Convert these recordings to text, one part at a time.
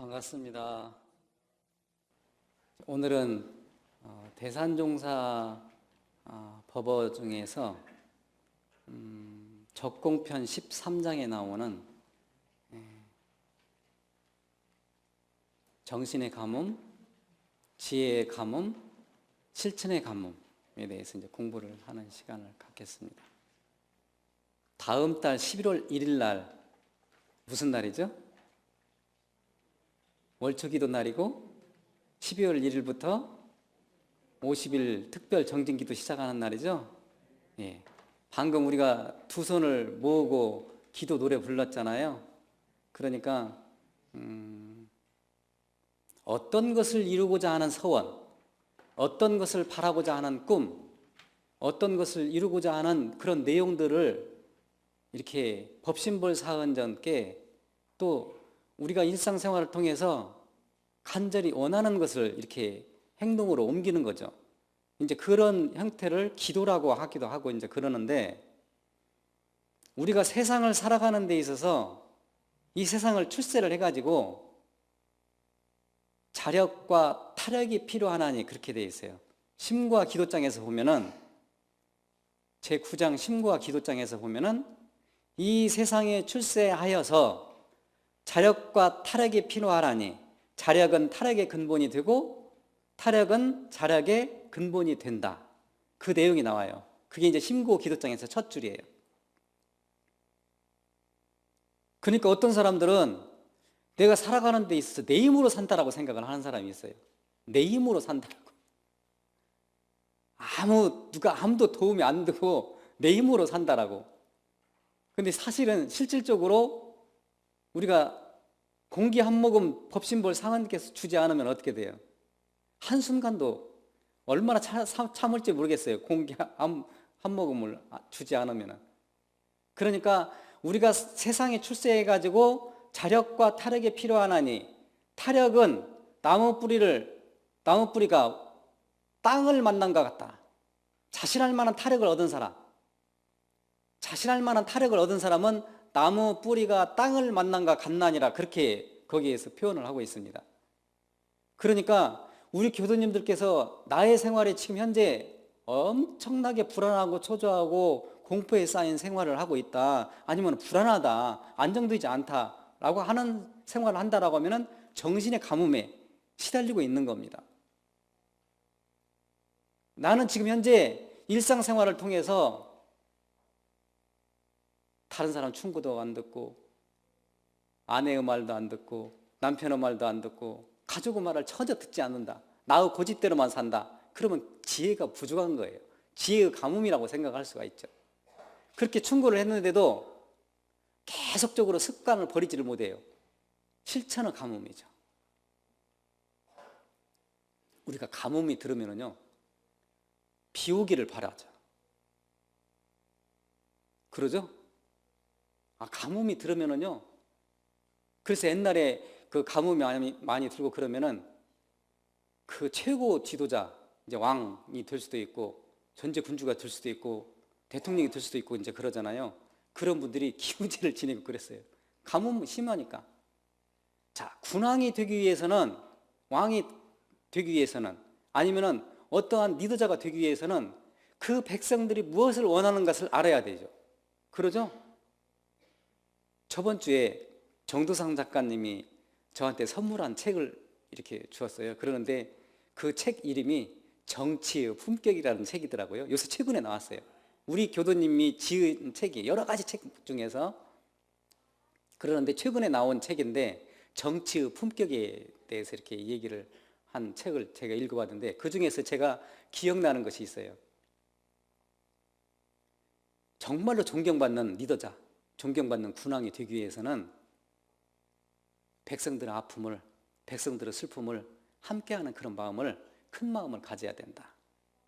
반갑습니다. 오늘은 대산종사 법어 중에서 적공편 13장에 나오는 정신의 가뭄, 지혜의 가뭄, 실천의 가뭄에 대해서 이제 공부를 하는 시간을 갖겠습니다. 다음 달 11월 1일 날 무슨 날이죠? 월초기도 날이고 12월 1일부터 50일 특별 정진기도 시작하는 날이죠. 예. 방금 우리가 두 손을 모으고 기도 노래 불렀잖아요. 그러니까 어떤 것을 이루고자 하는 소원, 어떤 것을 바라고자 하는 꿈, 어떤 것을 이루고자 하는 그런 내용들을 이렇게 법신벌사은전께 또 우리가 일상생활을 통해서 간절히 원하는 것을 이렇게 행동으로 옮기는 거죠. 이제 그런 형태를 기도라고 하기도 하고 이제 그러는데, 우리가 세상을 살아가는 데 있어서 이 세상을 출세를 해가지고 자력과 타력이 필요하나니 그렇게 돼 있어요. 심구와 기도장에서 보면은, 제9장 심구와 기도장에서 보면은 이 세상에 출세하여서 자력과 타력이 필요하라니, 자력은 타력의 근본이 되고 타력은 자력의 근본이 된다. 그 내용이 나와요. 그게 이제 심구 기도장에서 첫 줄이에요. 그러니까 어떤 사람들은 내가 살아가는 데 있어서 내 힘으로 산다라고 생각을 하는 사람이 있어요. 내 힘으로 산다라고. 아무도 도움이 안 되고 내 힘으로 산다라고. 근데 사실은 실질적으로 우리가 공기 한 모금 법신벌 상원께서 주지 않으면 어떻게 돼요? 한순간도 얼마나 참을지 모르겠어요. 공기 한 모금을 주지 않으면. 그러니까 우리가 세상에 출세해가지고 자력과 타력이 필요하나니, 타력은 나무 뿌리가 땅을 만난 것 같다. 자신할 만한 타력을 얻은 사람은 나무 뿌리가 땅을 만난 것 같나니라, 그렇게 거기에서 표현을 하고 있습니다. 그러니까 우리 교도님들께서 나의 생활에 지금 현재 엄청나게 불안하고 초조하고 공포에 쌓인 생활을 하고 있다, 아니면 불안하다, 안정되지 않다라고 하는 생활을 한다라고 하면은 정신의 가뭄에 시달리고 있는 겁니다. 나는 지금 현재 일상생활을 통해서 다른 사람 충고도 안 듣고, 아내의 말도 안 듣고, 남편의 말도 안 듣고, 가족의 말을 전혀 듣지 않는다, 나의 고집대로만 산다, 그러면 지혜가 부족한 거예요. 지혜의 가뭄이라고 생각할 수가 있죠. 그렇게 충고를 했는데도 계속적으로 습관을 버리지를 못해요. 실천의 가뭄이죠. 우리가 가뭄이 들으면요, 비 오기를 바라죠. 그러죠? 가뭄이 들으면은요, 그래서 옛날에 그 가뭄이 많이 들고 그러면은 그 최고 지도자, 이제 왕이 될 수도 있고 전제 군주가 될 수도 있고 대통령이 될 수도 있고 이제 그러잖아요. 그런 분들이 기우제를 지내고 그랬어요. 가뭄 심하니까. 자, 군왕이 되기 위해서는, 왕이 되기 위해서는, 아니면은 어떠한 리더자가 되기 위해서는 그 백성들이 무엇을 원하는 것을 알아야 되죠. 그러죠? 저번 주에 정도상 작가님이 저한테 선물한 책을 이렇게 주었어요. 그러는데 그 책 이름이 정치의 품격이라는 책이더라고요. 요새 최근에 나왔어요. 우리 교도님이 지은 책이 여러 가지 책 중에서, 그러는데 최근에 나온 책인데 정치의 품격에 대해서 이렇게 얘기를 한 책을 제가 읽어봤는데, 그 중에서 제가 기억나는 것이 있어요. 정말로 존경받는 리더자, 존경받는 군왕이 되기 위해서는 백성들의 아픔을, 백성들의 슬픔을 함께하는 그런 마음을, 큰 마음을 가져야 된다.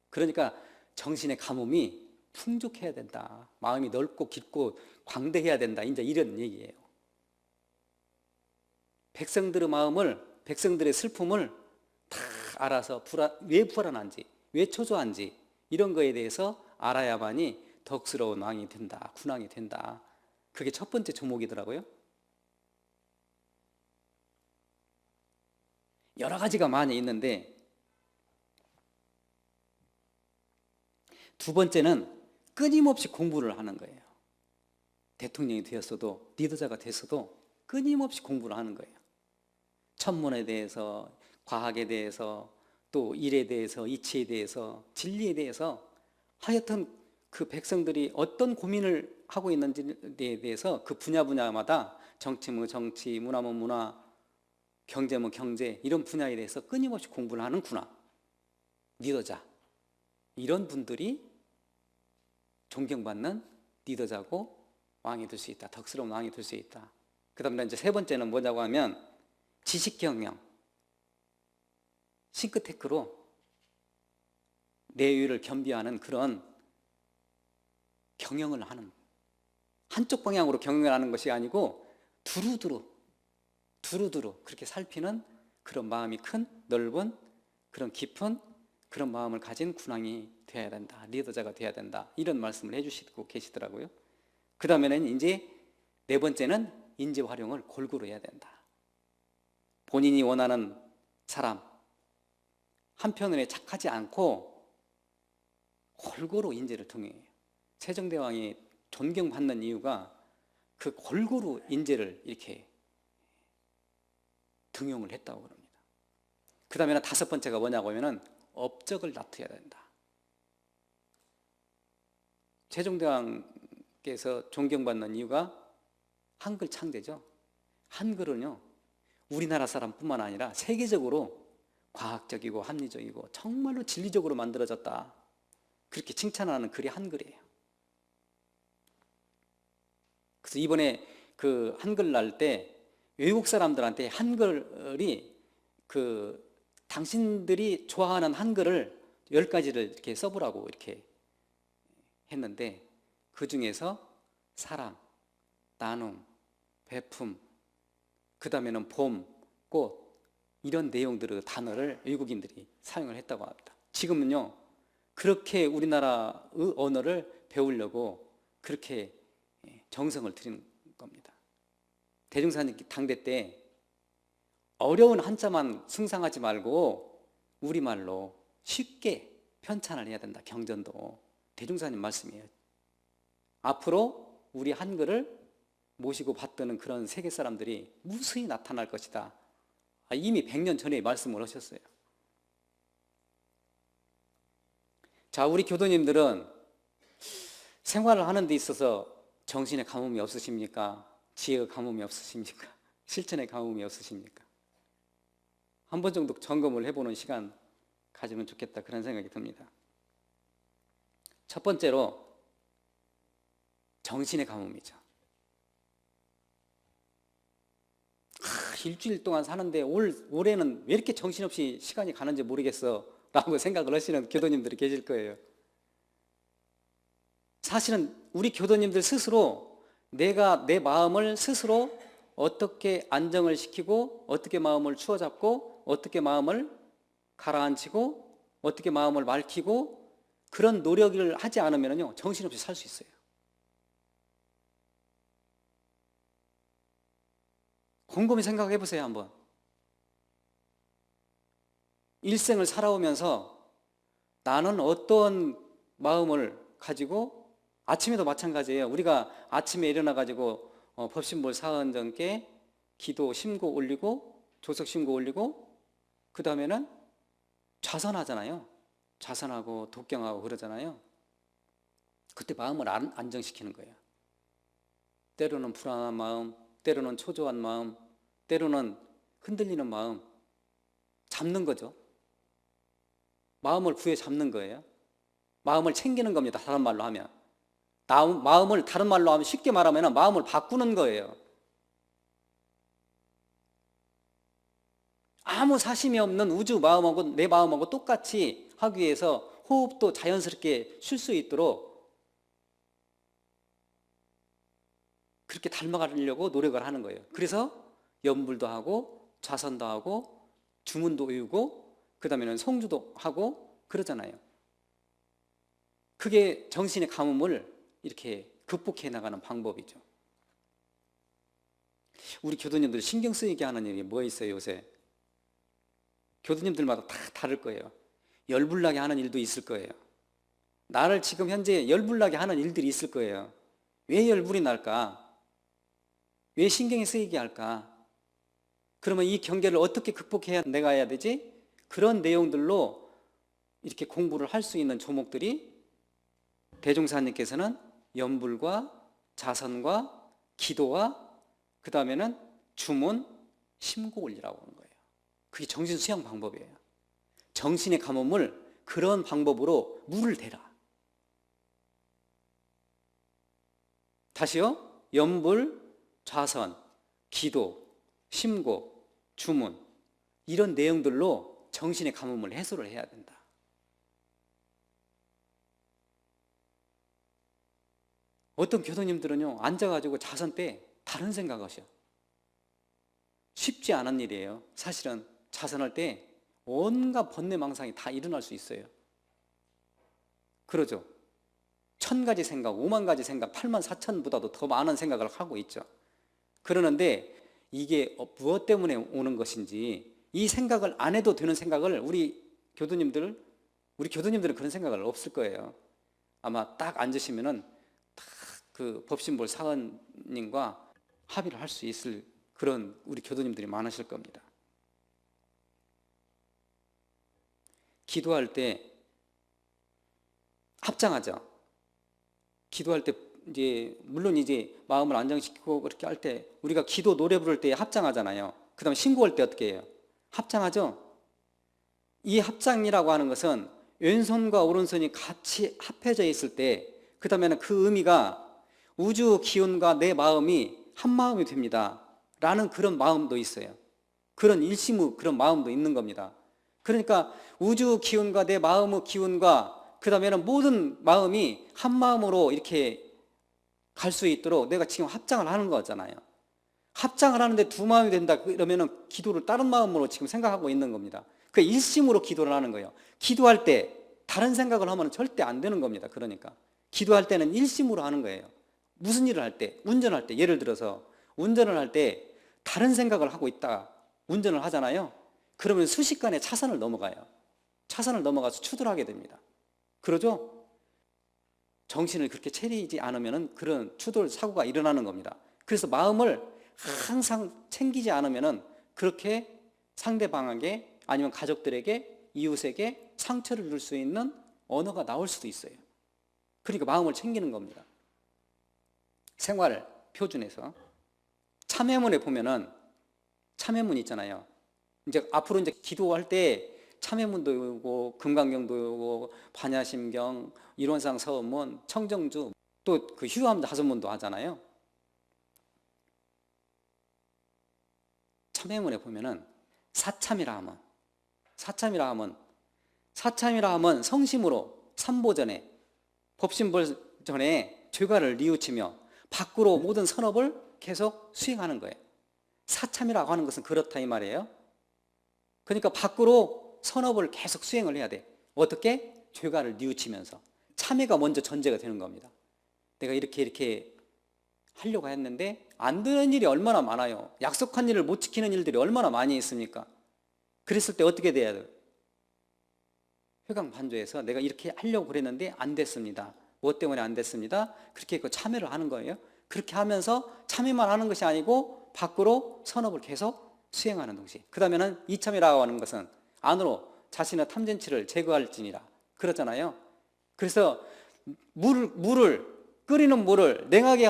그러니까 정신의 가뭄이 풍족해야 된다. 마음이 넓고 깊고 광대해야 된다. 이제 이런 얘기예요. 백성들의 마음을, 백성들의 슬픔을 다 알아서 왜 불안한지, 왜 초조한지 이런 거에 대해서 알아야만이 덕스러운 왕이 된다, 군왕이 된다. 그게 첫 번째 조목이더라고요. 여러 가지가 많이 있는데, 두 번째는 끊임없이 공부를 하는 거예요. 대통령이 되었어도, 리더자가 됐어도 끊임없이 공부를 하는 거예요. 천문에 대해서, 과학에 대해서, 또 일에 대해서, 이치에 대해서, 진리에 대해서, 하여튼 그 백성들이 어떤 고민을 하고 있는지에 대해서 그 분야마다, 정치면 정치, 문화면 문화, 경제면 경제, 이런 분야에 대해서 끊임없이 공부를 하는구나. 리더자. 이런 분들이 존경받는 리더자고 왕이 될 수 있다. 덕스러운 왕이 될 수 있다. 그 다음에 이제 세 번째는 뭐냐고 하면 지식경영. 싱크테크로 내유를 겸비하는 그런 경영을 하는, 한쪽 방향으로 경영을 하는 것이 아니고 두루두루 그렇게 살피는 그런 마음이 큰, 넓은, 그런 깊은 그런 마음을 가진 군왕이 되어야 된다. 리더자가 되어야 된다. 이런 말씀을 해주시고 계시더라고요. 그 다음에는 이제 네 번째는 인재 활용을 골고루 해야 된다. 본인이 원하는 사람 한편에 착하지 않고 골고루 인재를 통해요. 세종대왕이 존경받는 이유가 그 골고루 인재를 이렇게 등용을 했다고 그럽니다. 그 다음에는 다섯 번째가 뭐냐고 하면은 업적을 나타내야 된다. 세종대왕께서 존경받는 이유가 한글 창제죠. 한글은요, 우리나라 사람뿐만 아니라 세계적으로 과학적이고 합리적이고 정말로 진리적으로 만들어졌다. 그렇게 칭찬하는 글이 한글이에요. 그래서 이번에 그 한글 날 때 외국 사람들한테 한글이 당신들이 좋아하는 한글을 10가지를 이렇게 써보라고 이렇게 했는데, 그 중에서 사랑, 나눔, 베품, 그 다음에는 봄, 꽃, 이런 내용들의 단어를 외국인들이 사용을 했다고 합니다. 지금은요, 그렇게 우리나라의 언어를 배우려고 그렇게 정성을 들이는 겁니다. 대종사님 당대 때 어려운 한자만 숭상하지 말고 우리말로 쉽게 편찬을 해야 된다. 경전도 대종사님 말씀이에요. 앞으로 우리 한글을 모시고 받드는 그런 세계 사람들이 무수히 나타날 것이다. 이미 100년 전에 말씀을 하셨어요. 자, 우리 교도님들은 생활을 하는 데 있어서 정신의 가뭄이 없으십니까? 지혜의 가뭄이 없으십니까? 실천의 가뭄이 없으십니까? 한 번 정도 점검을 해보는 시간 가지면 좋겠다, 그런 생각이 듭니다. 첫 번째로 정신의 가뭄이죠. 일주일 동안 사는데 올해는 왜 이렇게 정신없이 시간이 가는지 모르겠어 라고 생각을 하시는 교도님들이 계실 거예요. 사실은 우리 교도님들 스스로 내가 내 마음을 스스로 어떻게 안정을 시키고, 어떻게 마음을 추워잡고, 어떻게 마음을 가라앉히고, 어떻게 마음을 맑히고, 그런 노력을 하지 않으면요 정신없이 살 수 있어요. 곰곰이 생각해 보세요. 한번 일생을 살아오면서 나는 어떤 마음을 가지고, 아침에도 마찬가지예요. 우리가 아침에 일어나 가지고 법신볼 사은정께 기도 심고 올리고, 조석 심고 올리고, 그 다음에는 좌선하잖아요. 좌선하고 독경하고 그러잖아요. 그때 마음을 안정시키는 거예요. 때로는 불안한 마음, 때로는 초조한 마음, 때로는 흔들리는 마음 잡는 거죠. 마음을 구해 잡는 거예요. 마음을 챙기는 겁니다. 다른 말로 하면. 마음을 다른 말로 하면, 쉽게 말하면 마음을 바꾸는 거예요. 아무 사심이 없는 우주 마음하고 내 마음하고 똑같이 하기 위해서 호흡도 자연스럽게 쉴 수 있도록 그렇게 닮아가려고 노력을 하는 거예요. 그래서 염불도 하고 좌선도 하고 주문도 외우고 그 다음에는 성주도 하고 그러잖아요. 그게 정신의 가뭄을 이렇게 극복해 나가는 방법이죠. 우리 교도님들 신경 쓰이게 하는 일이 뭐 있어요 요새? 교수님들마다 다 다를 거예요. 열불나게 하는 일도 있을 거예요. 나를 지금 현재 열불나게 하는 일들이 있을 거예요. 왜 열불이 날까? 왜 신경이 쓰이게 할까? 그러면 이 경계를 어떻게 극복해야 내가 해야 되지? 그런 내용들로 이렇게 공부를 할 수 있는 조목들이 대종사님께서는 염불과 자선과 기도와 그 다음에는 주문, 심고올리라고 하는 거예요. 그게 정신 수양 방법이에요. 정신의 가뭄을 그런 방법으로 물을 대라. 다시요. 염불, 자선, 기도, 심고, 주문 이런 내용들로 정신의 가뭄을 해소를 해야 된다. 어떤 교수님들은요 앉아가지고 자선 때 다른 생각하셔. 쉽지 않은 일이에요. 사실은 자선할 때 온갖 번뇌망상이 다 일어날 수 있어요. 그러죠. 1000가지 생각, 5만 가지 생각, 8만 4천보다도 더 많은 생각을 하고 있죠. 그러는데 이게 무엇 때문에 오는 것인지 이 생각을 안 해도 되는 생각을 우리 교수님들은 그런 생각을 없을 거예요. 아마 딱 앉으시면은 딱 그 법신볼 사원님과 합의를 할 수 있을 그런 우리 교수님들이 많으실 겁니다. 기도할 때 합장하죠. 기도할 때 물론 마음을 안정시키고 그렇게 할 때 우리가 기도 노래 부를 때 합장하잖아요. 그다음에 신고할 때 어떻게 해요? 합장하죠. 이 합장이라고 하는 것은 왼손과 오른손이 같이 합해져 있을 때 그다음에는 그 의미가 우주 기운과 내 마음이 한 마음이 됩니다. 라는 그런 마음도 있어요. 그런 일심의 그런 마음도 있는 겁니다. 그러니까 우주 기운과 내 마음의 기운과 그 다음에는 모든 마음이 한 마음으로 이렇게 갈 수 있도록 내가 지금 합장을 하는 거잖아요. 합장을 하는데 두 마음이 된다 그러면은 기도를 다른 마음으로 지금 생각하고 있는 겁니다. 그 일심으로 기도를 하는 거예요. 기도할 때 다른 생각을 하면 절대 안 되는 겁니다. 그러니까 기도할 때는 일심으로 하는 거예요. 무슨 일을 할 때, 운전할 때, 예를 들어서 운전을 할 때 다른 생각을 하고 있다 운전을 하잖아요. 그러면 순식간에 차선을 넘어가요. 차선을 넘어가서 추돌하게 됩니다. 그러죠? 정신을 그렇게 차리지 않으면 그런 추돌 사고가 일어나는 겁니다. 그래서 마음을 항상 챙기지 않으면 그렇게 상대방에게 아니면 가족들에게 이웃에게 상처를 줄 수 있는 언어가 나올 수도 있어요. 그러니까 마음을 챙기는 겁니다. 생활 표준에서 참회문에 보면은 참회문 있잖아요. 앞으로 기도할 때 참회문도 외우고 금강경도 외우고 반야심경, 일원상 서문문, 청정주 또 그 휴함 다섯문도 하잖아요. 참회문에 보면은 사참이라 하면 성심으로 삼보전에 법신볼 전에 죄가를 뉘우치며 밖으로 모든 선업을 계속 수행하는 거예요. 사참이라고 하는 것은 그렇다 이 말이에요. 그러니까 밖으로 선업을 계속 수행을 해야 돼. 어떻게? 죄가를 뉘우치면서. 참회가 먼저 전제가 되는 겁니다. 내가 이렇게 하려고 했는데 안 되는 일이 얼마나 많아요. 약속한 일을 못 지키는 일들이 얼마나 많이 있습니까? 그랬을 때 어떻게 돼야 돼요? 회광반조에서 내가 이렇게 하려고 그랬는데 안 됐습니다. 무엇 때문에 안 됐습니다. 그렇게 참회를 하는 거예요. 그렇게 하면서 참회만 하는 것이 아니고 밖으로 선업을 계속 수행하는 동시에 그 다음에는 이참이라고 하는 것은 안으로 자신의 탐진치를 제거할지니라 그러잖아요. 그래서 끓이는 물을 냉하게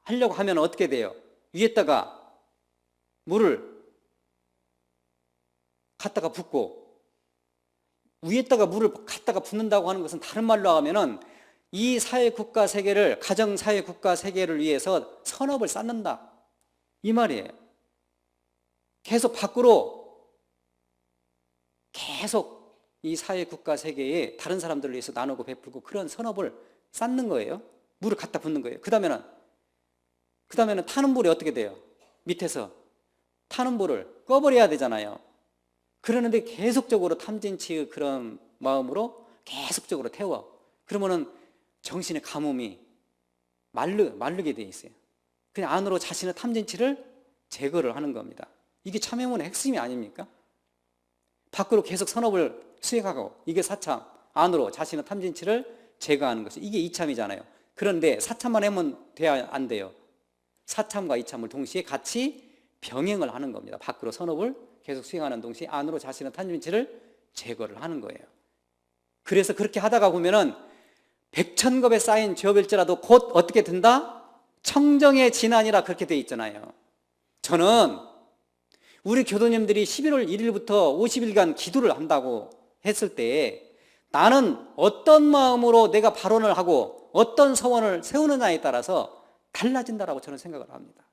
하려고 하면 어떻게 돼요? 위에다가 물을 갖다가 붓고 위에다가 물을 갖다가 붓는다고 하는 것은 다른 말로 하면은 이 사회 국가 세계를 가정 사회 국가 세계를 위해서 선업을 쌓는다 이 말이에요. 계속 밖으로 계속 이 사회 국가 세계에 다른 사람들을 위해서 나누고 베풀고 그런 선업을 쌓는 거예요. 물을 갖다 붓는 거예요. 그 다음에는 타는 불이 어떻게 돼요? 밑에서 타는 불을 꺼버려야 되잖아요. 그러는데 계속적으로 탐진치의 그런 마음으로 계속적으로 태워. 그러면은 정신의 가뭄이 마르게 돼 있어요. 그냥 안으로 자신의 탐진치를 제거를 하는 겁니다. 이게 참회문의 핵심이 아닙니까? 밖으로 계속 선업을 수행하고, 이게 사참, 안으로 자신의 탐진치를 제거하는 것이, 이게 이참이잖아요. 그런데 사참만 하면 돼야 안 돼요. 사참과 이참을 동시에 같이 병행을 하는 겁니다. 밖으로 선업을 계속 수행하는 동시에 안으로 자신의 탐진치를 제거를 하는 거예요. 그래서 그렇게 하다가 보면은 백천겁에 쌓인 죄업일지라도 곧 어떻게 된다? 청정의 진안이라 그렇게 돼 있잖아요. 저는 우리 교도님들이 11월 1일부터 50일간 기도를 한다고 했을 때 나는 어떤 마음으로 내가 발언을 하고 어떤 서원을 세우느냐에 따라서 달라진다라고 저는 생각을 합니다.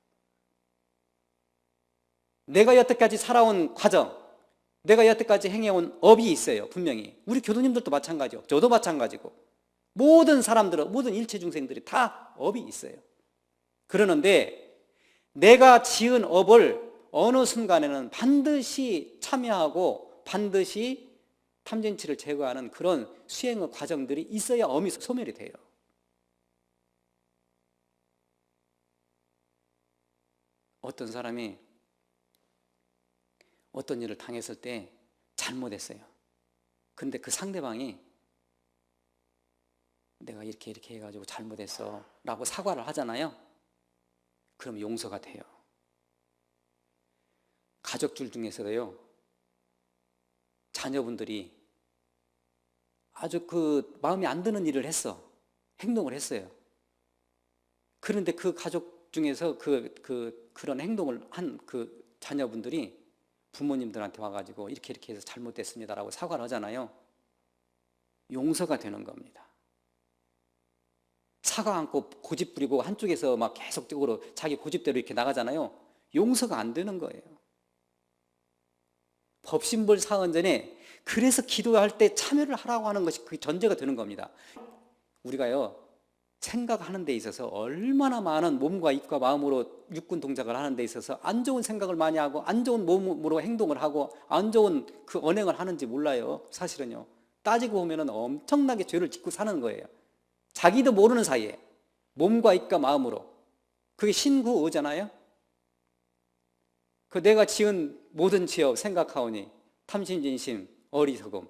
내가 여태까지 살아온 과정, 내가 여태까지 행해온 업이 있어요. 분명히 우리 교도님들도 마찬가지고 저도 마찬가지고 모든 사람들은, 모든 일체 중생들이 다 업이 있어요. 그러는데 내가 지은 업을 어느 순간에는 반드시 참여하고 반드시 탐진치를 제거하는 그런 수행의 과정들이 있어야 엄이 소멸이 돼요. 어떤 사람이 어떤 일을 당했을 때 잘못했어요. 근데 그 상대방이 내가 이렇게 해가지고 잘못했어 라고 사과를 하잖아요. 그럼 용서가 돼요. 가족들 중에서도요, 자녀분들이 아주 그 마음에 안 드는 일을 했어. 행동을 했어요. 그런데 그 가족 중에서 그런 행동을 한 그 자녀분들이 부모님들한테 와가지고 이렇게 해서 잘못됐습니다라고 사과를 하잖아요. 용서가 되는 겁니다. 사과 않고 고집 부리고 한쪽에서 막 계속적으로 자기 고집대로 이렇게 나가잖아요. 용서가 안 되는 거예요. 법신불 사언전에 그래서 기도할 때 참여를 하라고 하는 것이 그 전제가 되는 겁니다. 우리가요, 생각하는 데 있어서 얼마나 많은 몸과 입과 마음으로 육군 동작을 하는 데 있어서 안 좋은 생각을 많이 하고 안 좋은 몸으로 행동을 하고 안 좋은 그 언행을 하는지 몰라요. 사실은요, 따지고 보면 엄청나게 죄를 짓고 사는 거예요. 자기도 모르는 사이에 몸과 입과 마음으로. 그게 신구의잖아요. 그 내가 지은 모든 죄업 생각하오니 탐심진심 어리석음,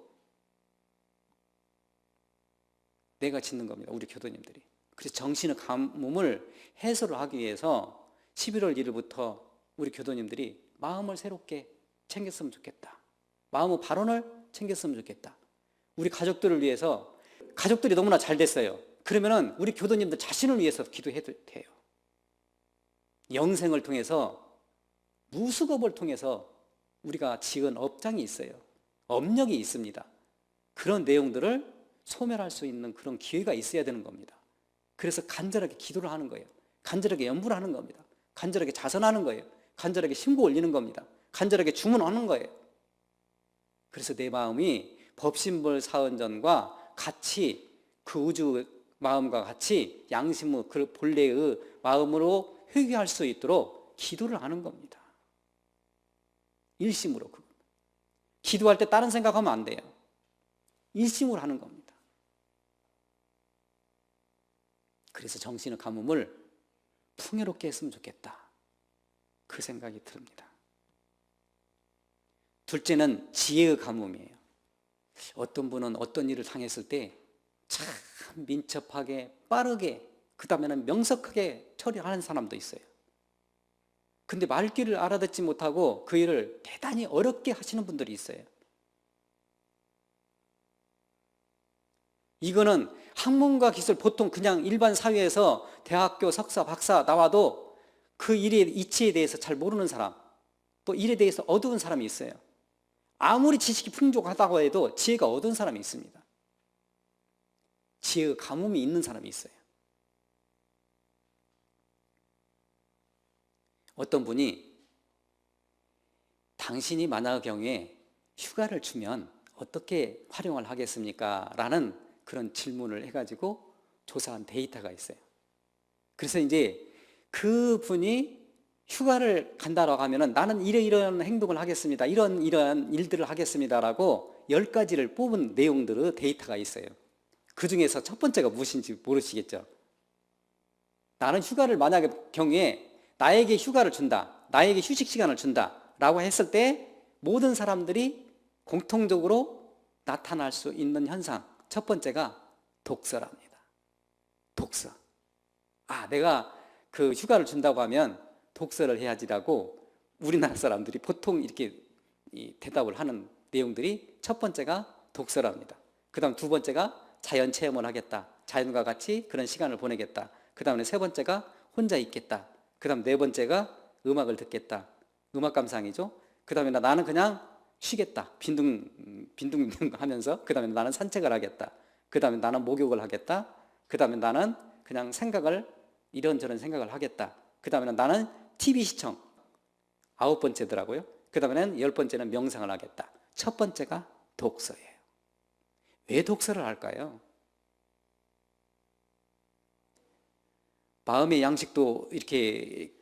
내가 짓는 겁니다. 우리 교도님들이. 그래서 정신의 가뭄을 해소를 하기 위해서 11월 1일부터 우리 교도님들이 마음을 새롭게 챙겼으면 좋겠다. 마음의 발언을 챙겼으면 좋겠다. 우리 가족들을 위해서, 가족들이 너무나 잘 됐어요. 그러면은 우리 교도님들 자신을 위해서 기도해도 돼요. 영생을 통해서, 무수겁을 통해서 우리가 지은 업장이 있어요. 업력이 있습니다. 그런 내용들을 소멸할 수 있는 그런 기회가 있어야 되는 겁니다. 그래서 간절하게 기도를 하는 거예요. 간절하게 연부를 하는 겁니다. 간절하게 자선하는 거예요. 간절하게 신고 올리는 겁니다. 간절하게 주문하는 거예요. 그래서 내 마음이 법신불 사언전과 같이, 그 우주 마음과 같이 양심의 그 본래의 마음으로 회귀할 수 있도록 기도를 하는 겁니다. 일심으로. 기도할 때 다른 생각하면 안 돼요. 일심으로 하는 겁니다. 그래서 정신의 가뭄을 풍요롭게 했으면 좋겠다, 그 생각이 듭니다. 둘째는 지혜의 가뭄이에요. 어떤 분은 어떤 일을 당했을 때 참 민첩하게 빠르게, 그 다음에는 명석하게 처리하는 사람도 있어요. 근데 말귀를 알아듣지 못하고 그 일을 대단히 어렵게 하시는 분들이 있어요. 이거는 학문과 기술, 보통 그냥 일반 사회에서 대학교 석사, 박사 나와도 그 일의 이치에 대해서 잘 모르는 사람, 또 일에 대해서 어두운 사람이 있어요. 아무리 지식이 풍족하다고 해도 지혜가 어두운 사람이 있습니다. 지혜의 가뭄이 있는 사람이 있어요. 어떤 분이 당신이 만약 경우에 휴가를 주면 어떻게 활용을 하겠습니까? 라는 그런 질문을 해가지고 조사한 데이터가 있어요. 그래서 이제 그 분이 휴가를 간다라고 하면은 나는 이런 행동을 하겠습니다. 이런 일들을 하겠습니다라고 10가지를 뽑은 내용들의 데이터가 있어요. 그 중에서 첫 번째가 무엇인지 모르시겠죠? 나는 휴가를 만약에 경우에 나에게 휴가를 준다, 나에게 휴식 시간을 준다 라고 했을 때 모든 사람들이 공통적으로 나타날 수 있는 현상, 첫 번째가 독서랍니다. 독서. 내가 그 휴가를 준다고 하면 독서를 해야지라고 우리나라 사람들이 보통 이렇게 대답을 하는 내용들이 첫 번째가 독서랍니다. 그 다음 두 번째가 자연 체험을 하겠다. 자연과 같이 그런 시간을 보내겠다. 그 다음에 세 번째가 혼자 있겠다. 그 다음 네 번째가 음악을 듣겠다. 음악 감상이죠. 그 다음에 나는 그냥 쉬겠다. 빈둥 하면서. 그 다음에 나는 산책을 하겠다. 그 다음에 나는 목욕을 하겠다. 그 다음에 나는 그냥 이런저런 생각을 하겠다. 그 다음에는 나는 TV 시청. 9번째더라고요. 그 다음에는 10번째는 명상을 하겠다. 첫 번째가 독서예요. 왜 독서를 할까요? 마음의 양식도 이렇게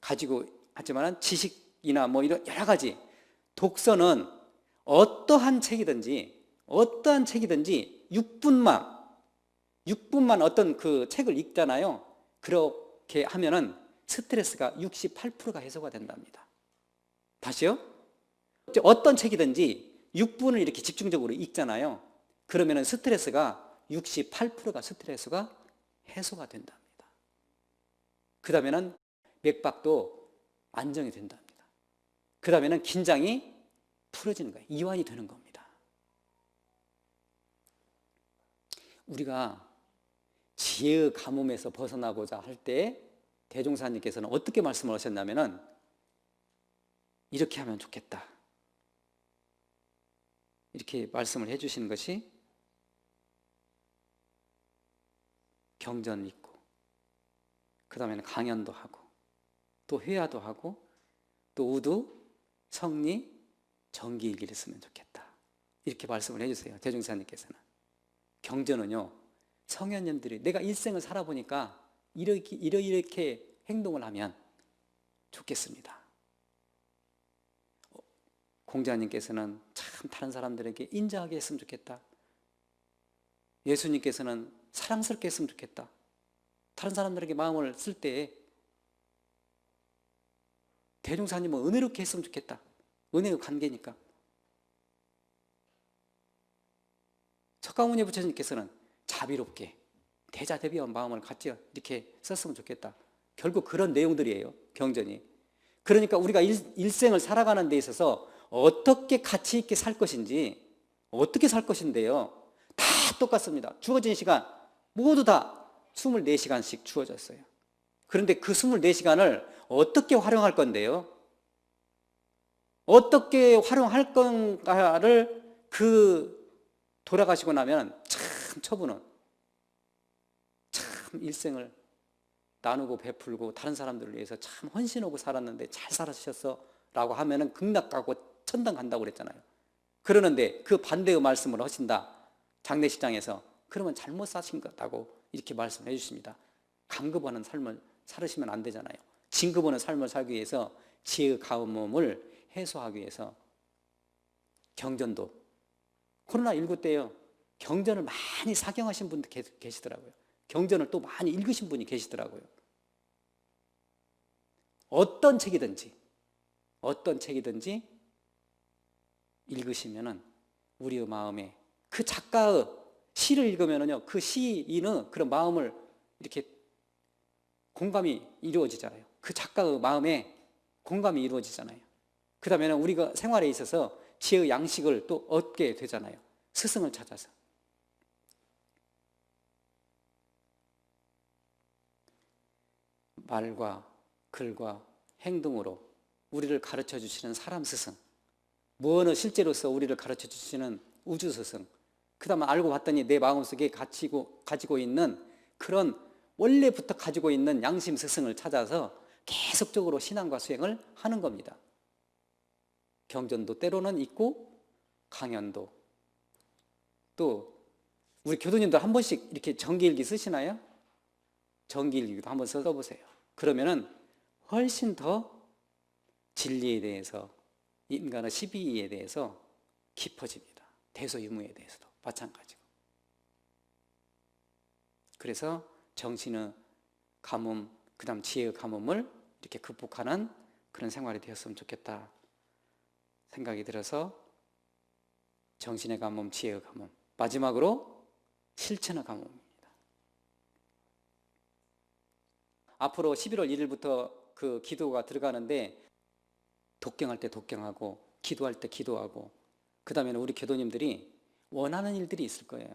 가지고 하지만 지식이나 뭐 이런 여러 가지, 독서는 어떠한 책이든지 6분만 어떤 그 책을 읽잖아요. 그렇게 하면은 스트레스가 68%가 해소가 된답니다. 다시요? 어떤 책이든지 6분을 이렇게 집중적으로 읽잖아요. 그러면은 스트레스가 68%가 스트레스가 해소가 된답니다. 그 다음에는 맥박도 안정이 된답니다. 그 다음에는 긴장이 풀어지는 거예요. 이완이 되는 겁니다. 우리가 지혜의 가뭄에서 벗어나고자 할 때 대종사님께서는 어떻게 말씀을 하셨냐면은 이렇게 하면 좋겠다. 이렇게 말씀을 해주시는 것이 경전 있고, 그 다음에는 강연도 하고, 또 회화도 하고, 또 우두, 성리, 정기일기를 쓰면 좋겠다. 이렇게 말씀을 해주세요. 대종사님께서는. 경전은요, 성현님들이 내가 일생을 살아보니까 이렇게 행동을 하면 좋겠습니다. 공자님께서는 참 다른 사람들에게 인자하게 했으면 좋겠다. 예수님께서는 사랑스럽게 했으면 좋겠다. 다른 사람들에게 마음을 쓸 때 대종사님은 은혜롭게 했으면 좋겠다. 은혜의 관계니까. 석가모니 부처님께서는 자비롭게 대자대비한 마음을 갖지 이렇게 썼으면 좋겠다. 결국 그런 내용들이에요. 경전이. 그러니까 우리가 일생을 살아가는 데 있어서 어떻게 가치 있게 살 것인지, 어떻게 살 것인데요, 다 똑같습니다. 주어진 시간 모두 다 24시간씩 주어졌어요. 그런데 그 24시간을 어떻게 활용할 건데요, 어떻게 활용할 건가를 돌아가시고 나면 참 처분은 참 일생을 나누고 베풀고 다른 사람들을 위해서 참 헌신하고 살았는데 잘 살으셨어 라고 하면은 극락 가고 천당 간다고 그랬잖아요. 그러는데 그 반대의 말씀을 하신다, 장례식장에서. 그러면 잘못 사신 거다고 이렇게 말씀해 주십니다. 감급하는 삶을 살으시면 안 되잖아요. 진급하는 삶을 살기 위해서 지혜의 가뭄을 해소하기 위해서 경전도, 코로나19 때요, 경전을 많이 사경하신 분도 계시더라고요. 경전을 또 많이 읽으신 분이 계시더라고요. 어떤 책이든지 읽으시면은 우리의 마음에 그 작가의 시를 읽으면은요, 그 시인의 그런 마음을 이렇게 공감이 이루어지잖아요. 그 작가의 마음에 공감이 이루어지잖아요. 그 다음에는 우리가 생활에 있어서 지혜의 양식을 또 얻게 되잖아요. 스승을 찾아서. 말과 글과 행동으로 우리를 가르쳐 주시는 사람 스승, 무언을 실제로서 우리를 가르쳐 주시는 우주 스승, 그 다음에 알고 봤더니 내 마음속에 가지고 있는 그런 원래부터 가지고 있는 양심 스승을 찾아서 계속적으로 신앙과 수행을 하는 겁니다. 경전도 때로는 있고, 강연도. 또 우리 교도님들 한 번씩 이렇게 정기일기 쓰시나요? 정기일기도 한번 써보세요. 그러면은 훨씬 더 진리에 대해서, 인간의 시비에 대해서 깊어집니다. 대소유무에 대해서도 마찬가지고. 그래서 정신의 가뭄, 그 다음 지혜의 가뭄을 이렇게 극복하는 그런 생활이 되었으면 좋겠다 생각이 들어서 정신의 가뭄, 지혜의 가뭄, 마지막으로 실천의 가뭄입니다. 앞으로 11월 1일부터 그 기도가 들어가는데 독경할 때 독경하고 기도할 때 기도하고, 그 다음에는 우리 교도님들이 원하는 일들이 있을 거예요.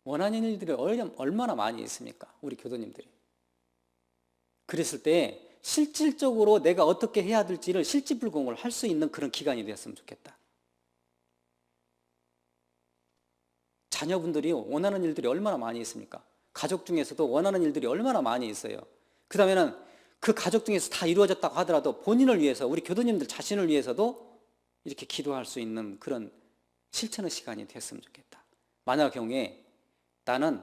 원하는 일들이 얼마나 많이 있습니까? 우리 교도님들이. 그랬을 때 실질적으로 내가 어떻게 해야 될지를 실질불공을 할 수 있는 그런 기간이 되었으면 좋겠다. 자녀분들이 원하는 일들이 얼마나 많이 있습니까? 가족 중에서도 원하는 일들이 얼마나 많이 있어요. 그 다음에는 그 가족 중에서 다 이루어졌다고 하더라도 본인을 위해서, 우리 교도님들 자신을 위해서도 이렇게 기도할 수 있는 그런 실천의 시간이 됐으면 좋겠다. 만약 경우에 나는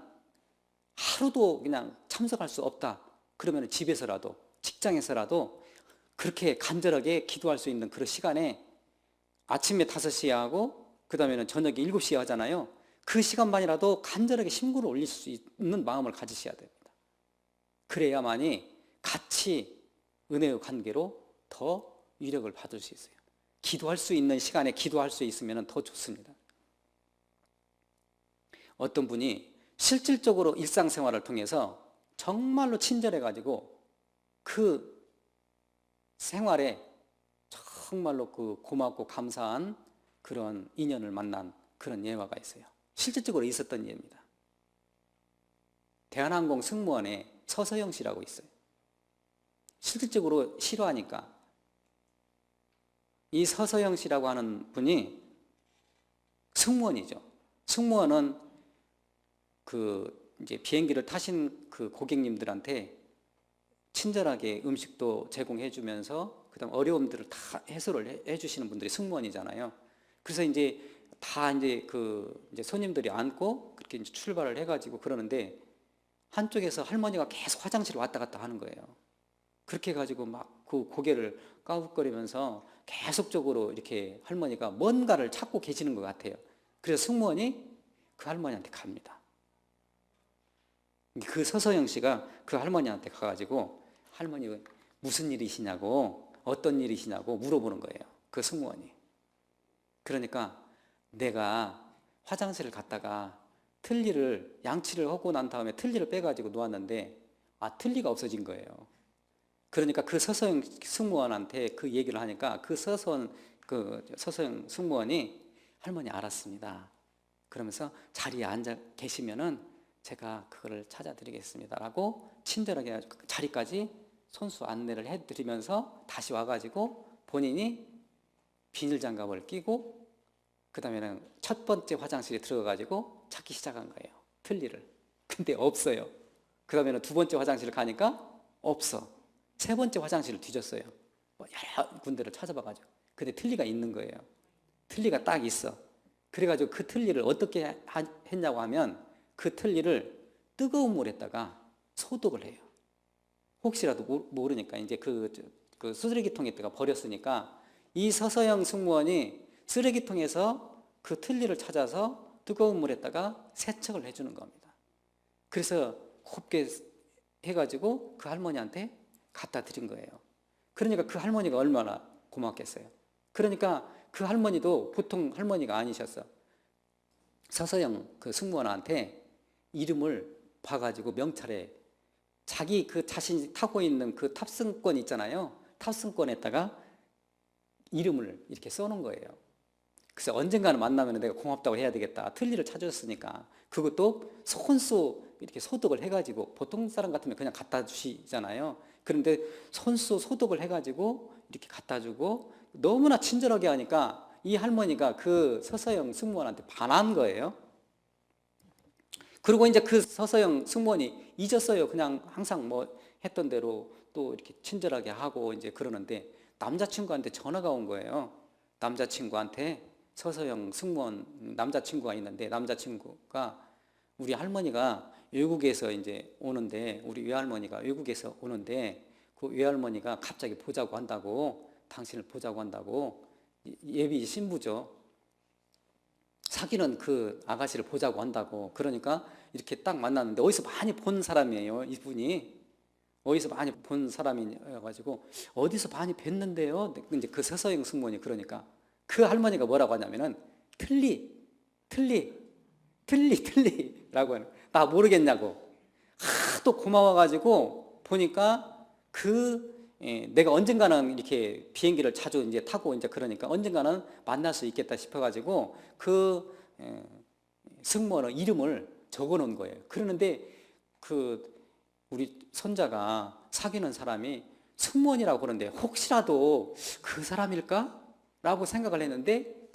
하루도 그냥 참석할 수 없다, 그러면 집에서라도 직장에서라도 그렇게 간절하게 기도할 수 있는 그런 시간에 아침에 5시에 하고 그 다음에는 저녁에 7시에 하잖아요. 그 시간만이라도 간절하게 심구를 올릴 수 있는 마음을 가지셔야 됩니다. 그래야만이 같이 은혜의 관계로 더 위력을 받을 수 있어요. 기도할 수 있는 시간에 기도할 수 있으면 더 좋습니다. 어떤 분이 실질적으로 일상생활을 통해서 정말로 친절해가지고 그 생활에 정말로 그 고맙고 감사한 그런 인연을 만난 그런 예화가 있어요. 실질적으로 있었던 예입니다. 대한항공 승무원에 서서영 씨라고 있어요. 실질적으로 싫어하니까 이 서서영 씨라고 하는 분이 승무원이죠. 승무원은 그 이제 비행기를 타신 그 고객님들한테 친절하게 음식도 제공해 주면서 그다음 어려움들을 다 해소를 해 주시는 분들이 승무원이잖아요. 그래서 이제 다 이제 손님들이 앉고 그렇게 이제 출발을 해가지고 그러는데 한쪽에서 할머니가 계속 화장실을 왔다 갔다 하는 거예요. 그렇게 해가지고 막 그 고개를 까불거리면서 계속적으로 이렇게 할머니가 뭔가를 찾고 계시는 것 같아요. 그래서 승무원이 그 할머니한테 갑니다. 그 서서영 씨가 그 할머니한테 가가지고 할머니 무슨 일이시냐고, 어떤 일이시냐고 물어보는 거예요. 그 승무원이. 그러니까 내가 화장실을 갔다가 틀니를 양치를 하고 난 다음에 틀니를 빼가지고 놓았는데 틀니가 없어진 거예요. 그러니까 그 서서영 승무원한테 그 얘기를 하니까 그 서서영 승무원이 할머니 알았습니다. 그러면서 자리에 앉아 계시면은 제가 그거를 찾아드리겠습니다라고 친절하게 자리까지 손수 안내를 해드리면서 다시 와가지고 본인이 비닐장갑을 끼고 그 다음에는 첫 번째 화장실에 들어가가지고 찾기 시작한 거예요. 틀니를. 근데 없어요. 그 다음에는 두 번째 화장실을 가니까 없어. 세 번째 화장실을 뒤졌어요. 여러 군데를 찾아봐가지고. 근데 틀니가 있는 거예요. 틀니가 딱 있어. 그래가지고 그 틀니를 어떻게 했냐고 하면 그 틀니를 뜨거운 물에다가 소독을 해요. 혹시라도 모르니까 이제 그 쓰레기통에다가 버렸으니까 이 서서영 승무원이 쓰레기통에서 그 틀니를 찾아서 뜨거운 물에다가 세척을 해주는 겁니다. 그래서 곱게 해가지고 그 할머니한테 갖다 드린 거예요. 그러니까 그 할머니가 얼마나 고맙겠어요. 그러니까 그 할머니도 보통 할머니가 아니셨어. 서서영 그 승무원한테 이름을 봐가지고 명찰에 자기 그 자신이 타고 있는 그 탑승권 있잖아요. 탑승권에다가 이름을 이렇게 써놓은 거예요. 그래서 언젠가는 만나면 내가 고맙다고 해야 되겠다. 틀니를 찾아줬으니까. 그것도 손수 이렇게 소독을 해가지고 보통 사람 같으면 그냥 갖다 주시잖아요. 그런데 손수 소독을 해가지고 이렇게 갖다 주고 너무나 친절하게 하니까 이 할머니가 그 서서영 승무원한테 반한 거예요. 그리고 이제 그 서서영 승무원이 잊었어요. 그냥 항상 뭐 했던 대로 또 이렇게 친절하게 하고 이제 그러는데 남자친구한테 전화가 온 거예요. 남자친구한테 서서영 승무원 남자친구가 있는데 남자친구가 우리 할머니가 외국에서 이제 오는데 우리 외할머니가 외국에서 오는데 그 외할머니가 갑자기 보자고 한다고 당신을 보자고 한다고 예비 신부죠. 사귀는 그 아가씨를 보자고 한다고 그러니까 이렇게 딱 만났는데 어디서 많이 본 사람이에요. 이분이 어디서 많이 본 사람이어가지고 어디서 많이 뵀는데요. 이제 그 서서영 승무원이 그러니까 그 할머니가 뭐라고 하냐면은 틀리라고 하는, 나 모르겠냐고. 하도 고마워가지고 보니까 내가 언젠가는 이렇게 비행기를 자주 이제 타고 이제 그러니까 언젠가는 만날 수 있겠다 싶어가지고 승무원 이름을 적어 놓은 거예요. 그러는데 우리 손자가 사귀는 사람이 승무원이라고 그러는데 혹시라도 그 사람일까? 라고 생각을 했는데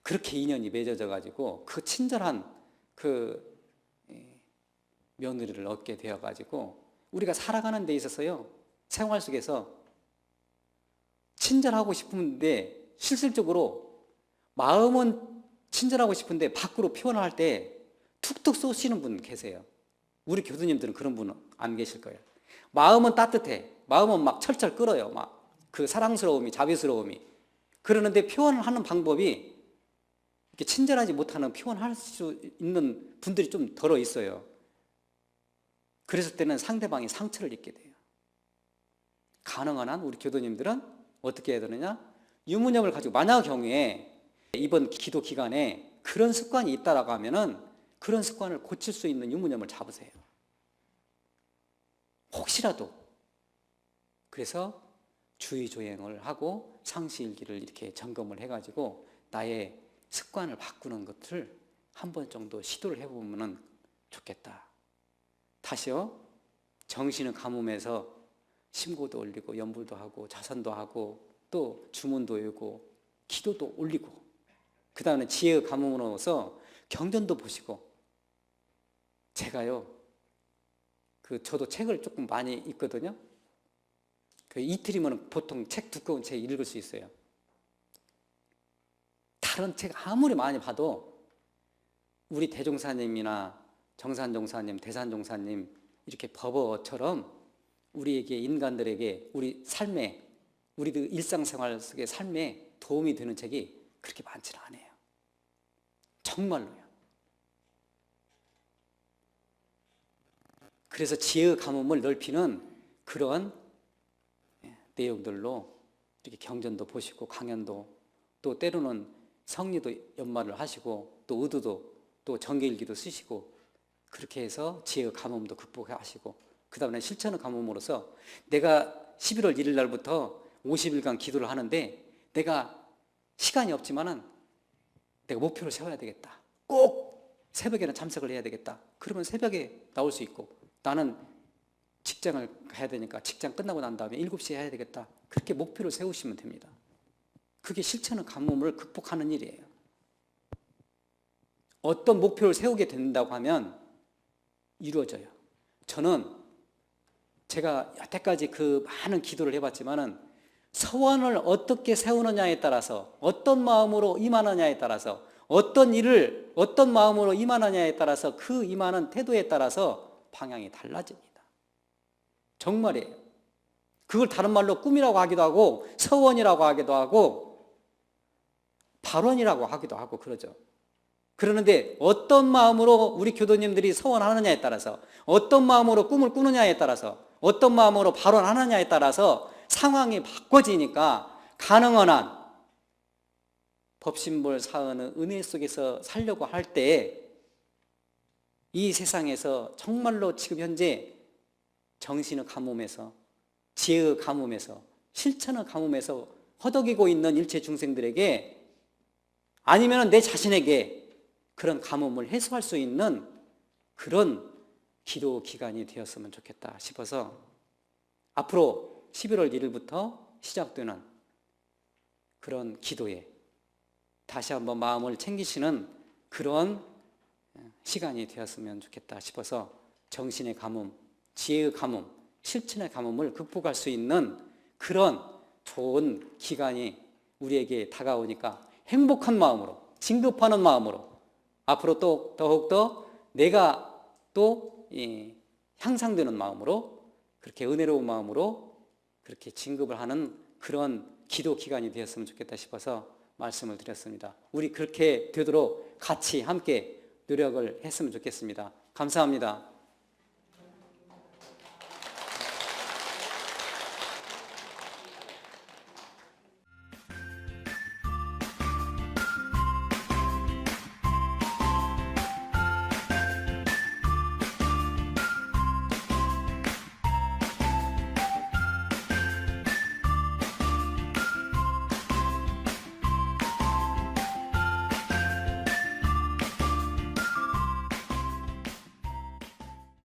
그렇게 인연이 맺어져 가지고 그 친절한 며느리를 얻게 되어 가지고 우리가 살아가는 데 있어서요, 생활 속에서 친절하고 싶은데 실질적으로 마음은 친절하고 싶은데 밖으로 표현할 때 툭툭 쏘시는 분 계세요. 우리 교수님들은 그런 분은 안 계실 거예요. 마음은 따뜻해. 마음은 막 철철 끓어요. 막 그 사랑스러움이, 자비스러움이. 그러는데 표현을 하는 방법이 이렇게 친절하지 못하는 표현할 수 있는 분들이 좀 덜어 있어요. 그랬을 때는 상대방이 상처를 입게 돼요. 가능한 한 우리 교도님들은 어떻게 해야 되느냐? 유무념을 가지고 만약 경우에 이번 기도 기간에 그런 습관이 있다라고 하면은 그런 습관을 고칠 수 있는 유무념을 잡으세요. 혹시라도. 그래서 주의조행을 하고 상시일기를 이렇게 점검을 해가지고 나의 습관을 바꾸는 것을 한 번 정도 시도를 해보면 좋겠다. 다시요. 정신을 가뭄해서 심고도 올리고 연불도 하고 자선도 하고 또 주문도 외우고 기도도 올리고 그 다음에 지혜의 가뭄으로서 경전도 보시고 제가요 저도 책을 조금 많이 읽거든요. 이틀이면 보통 책 두꺼운 책 읽을 수 있어요. 다른 책 아무리 많이 봐도 우리 대종사님이나 정산종사님, 대산종사님 이렇게 법어처럼 우리에게 인간들에게 우리 삶에 우리들 일상생활 속의 삶에 도움이 되는 책이 그렇게 많지는 않아요. 정말로요. 그래서 지혜의 가뭄을 넓히는 그런 내용들로 이렇게 경전도 보시고 강연도 또 때로는 성리도 연말을 하시고 또 의도도 또 정계일기도 쓰시고 그렇게 해서 지혜의 가뭄도 극복하시고 그 다음에 실천의 가뭄으로서 내가 11월 1일 날부터 50일간 기도를 하는데 내가 시간이 없지만은 내가 목표를 세워야 되겠다. 꼭 새벽에는 참석을 해야 되겠다. 그러면 새벽에 나올 수 있고 나는 직장을 가야 되니까 직장 끝나고 난 다음에 7시에 해야 되겠다. 그렇게 목표를 세우시면 됩니다. 그게 실천의 가뭄을 극복하는 일이에요. 어떤 목표를 세우게 된다고 하면 이루어져요. 저는 제가 여태까지 그 많은 기도를 해봤지만은 서원을 어떻게 세우느냐에 따라서 어떤 마음으로 임하느냐에 따라서 어떤 일을 어떤 마음으로 임하느냐에 따라서 그 임하는 태도에 따라서 방향이 달라집니다. 정말이에요. 그걸 다른 말로 꿈이라고 하기도 하고 서원이라고 하기도 하고 발언이라고 하기도 하고 그러죠. 그러는데 어떤 마음으로 우리 교도님들이 서원하느냐에 따라서 어떤 마음으로 꿈을 꾸느냐에 따라서 어떤 마음으로 발언하느냐에 따라서 상황이 바꿔지니까 가능한 한 법신볼 사은의 은혜 속에서 살려고 할 때 이 세상에서 정말로 지금 현재 정신의 가뭄에서 지혜의 가뭄에서 실천의 가뭄에서 허덕이고 있는 일체 중생들에게 아니면 내 자신에게 그런 가뭄을 해소할 수 있는 그런 기도 기간이 되었으면 좋겠다 싶어서 앞으로 11월 1일부터 시작되는 그런 기도에 다시 한번 마음을 챙기시는 그런 시간이 되었으면 좋겠다 싶어서 정신의 가뭄, 지혜의 가뭄, 실천의 가뭄을 극복할 수 있는 그런 좋은 기간이 우리에게 다가오니까 행복한 마음으로, 진급하는 마음으로 앞으로 또 더욱더 내가 또 향상되는 마음으로 그렇게 은혜로운 마음으로 그렇게 진급을 하는 그런 기도 기간이 되었으면 좋겠다 싶어서 말씀을 드렸습니다. 우리 그렇게 되도록 같이 함께 노력을 했으면 좋겠습니다. 감사합니다.